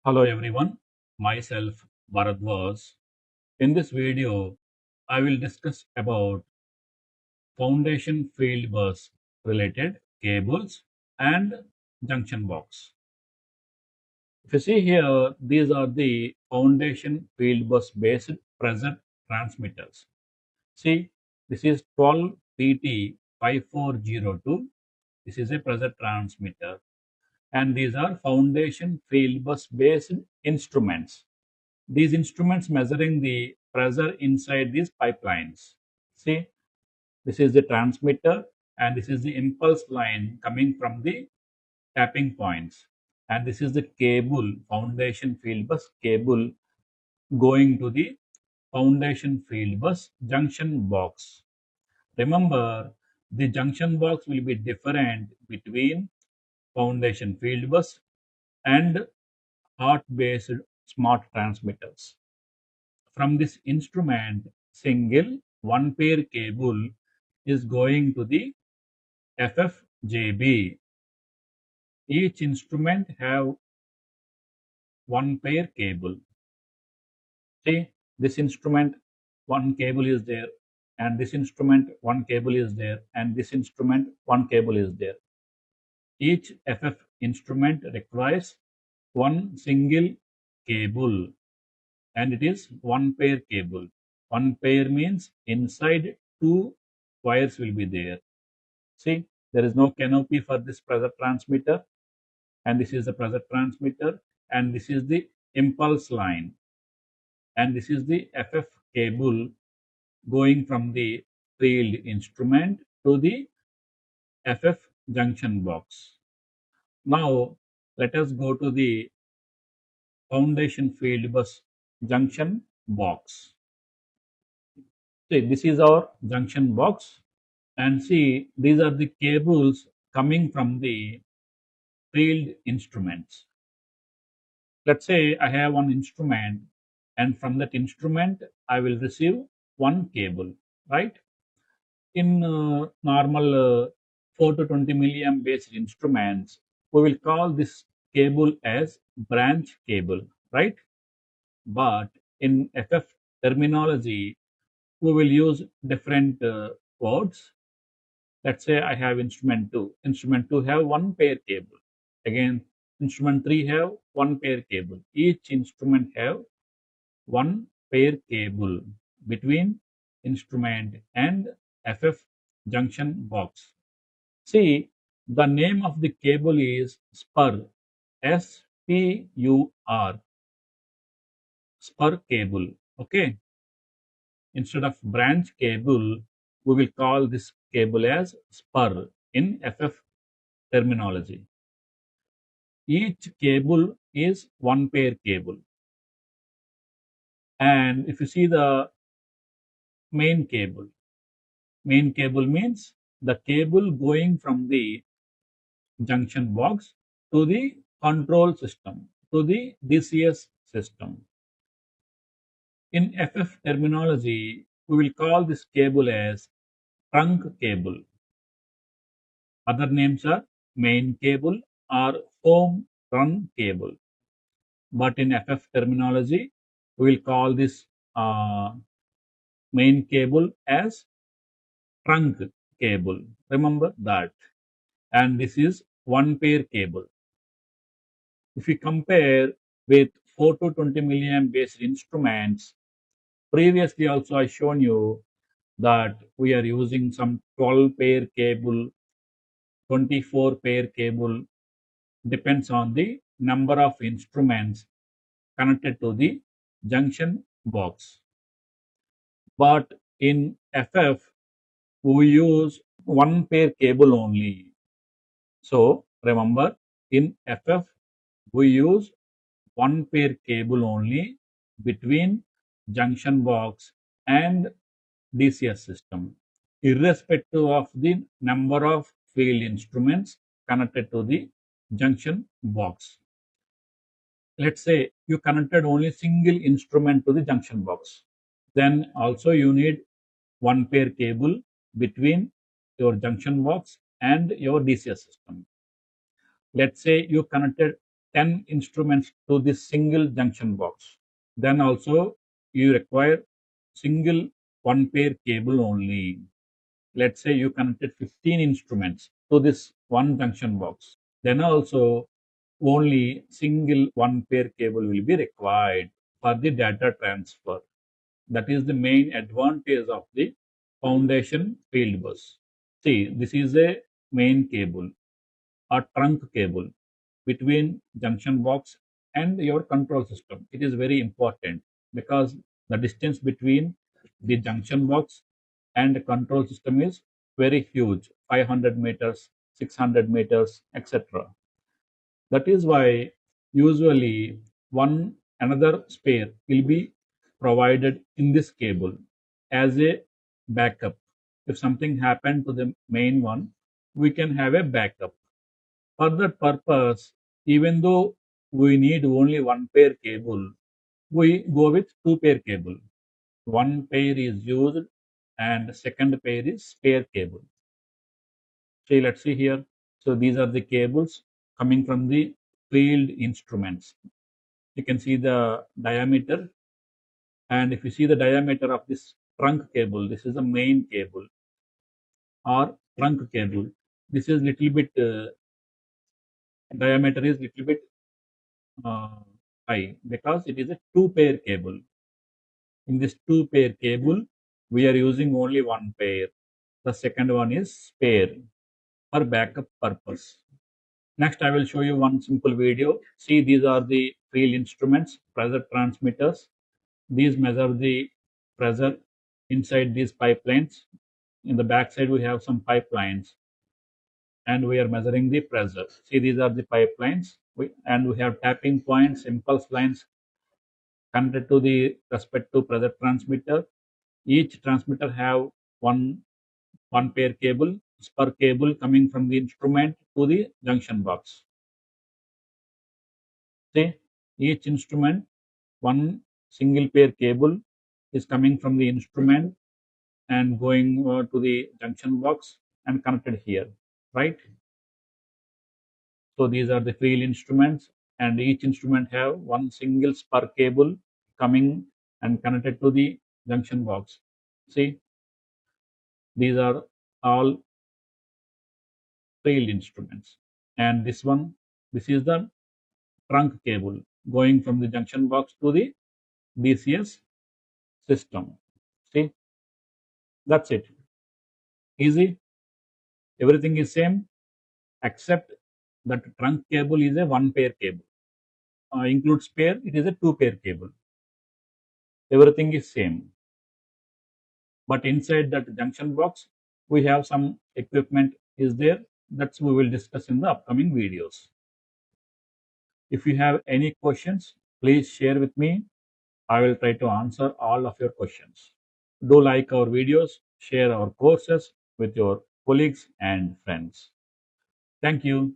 Hello everyone, myself Bharadwaj. In this video, I will discuss about foundation field bus related cables and junction box. If you see here, these are the foundation field bus based pressure transmitters. See, this is 12PT5402. This is a pressure transmitter, and these are foundation field bus based instruments. These instruments measuring the pressure inside these pipelines. See, this is the transmitter and this is the impulse line coming from the tapping points. And this is the cable, foundation field bus cable going to the foundation field bus junction box. Remember, the junction box will be different between foundation field bus and heart based smart transmitters. From this instrument, single one pair cable is going to the FFJB. Each instrument have one pair cable. See, this instrument one cable is there, and this instrument one cable is there, and this instrument one cable is there. Each FF instrument requires one single cable, and it is one pair cable. One pair means inside two wires will be there. See, there is no canopy for this pressure transmitter, and this is the pressure transmitter, and this is the impulse line, and this is the FF cable going from the field instrument to the FF junction box. Now, let us go to the foundation field bus junction box. See, this is our junction box, and see, these are the cables coming from the field instruments. Let's say I have one instrument, and from that instrument I will receive one cable, right? In normal 4 to 20 milliamp based instruments, we will call this cable as branch cable, right? But in FF terminology, we will use different words. Let's say I have instrument 2. Instrument 2 have one pair cable. Again, instrument 3 have one pair cable. Each instrument have one pair cable between instrument and FF junction box. See, the name of the cable is Spur, S-P-U-R, Spur cable. Okay. Instead of branch cable, we will call this cable as spur in FF terminology. Each cable is one pair cable. And if you see the main cable means the cable going from the junction box to the control system, to the DCS system. In FF terminology, we will call this cable as trunk cable. Other names are main cable or home run cable. But in FF terminology, we will call this main cable as trunk cable. Remember that. And this is one pair cable. If we compare with 4 to 20 milliamp based instruments, previously also I shown you that we are using some 12 pair cable, 24 pair cable, depends on the number of instruments connected to the junction box. But in FF, we use one pair cable only. So remember, in FF, we use one pair cable only between junction box and DCS system, irrespective of the number of field instruments connected to the junction box. Let's say you connected only single instrument to the junction box. Then also you need one pair cable between your junction box and your DCS system. Let's say you connected 10 instruments to this single junction box. Then also you require single one pair cable only. Let's say you connected 15 instruments to this one junction box. Then also only single one pair cable will be required for the data transfer. That is the main advantage of the foundation field bus. See, this is a main cable or trunk cable between junction box and your control system. It is very important because the distance between the junction box and the control system is very huge, 500 meters, 600 meters, etc. That is why usually one another spare will be provided in this cable as a backup. If something happened to the main one, we can have a backup. For that purpose, even though we need only one pair cable, we go with two pair cable. One pair is used and second pair is spare cable. See, let's see here. So these are the cables coming from the field instruments. You can see the diameter, and if you see the diameter of this trunk cable, this is the main cable or trunk cable. This is little bit diameter is little bit uh, high because it is a two pair cable. In this two pair cable, we are using only one pair. The second one is spare for backup purpose. Next, I will show you one simple video. See, these are the field instruments, pressure transmitters. These measure the pressure inside these pipelines. In the back side, we have some pipelines and we are measuring the pressure. See, these are the pipelines and we have tapping points, impulse lines connected to the respective pressure transmitter. Each transmitter have one pair cable, spur cable coming from the instrument to the junction box. See, each instrument, one single pair cable is coming from the instrument and going to the junction box and connected here, right? So these are the field instruments, and each instrument have one single spur cable coming and connected to the junction box. See, these are all field instruments, and this is the trunk cable going from the junction box to the DCS system. See, that's it. Easy. Everything is same except that trunk cable is a one pair cable. Includes pair, it is a two pair cable. Everything is same. But inside that junction box, we have some equipment is there. That's we will discuss in the upcoming videos. If you have any questions, please share with me. I will try to answer all of your questions. Do like our videos, share our courses with your colleagues and friends. Thank you.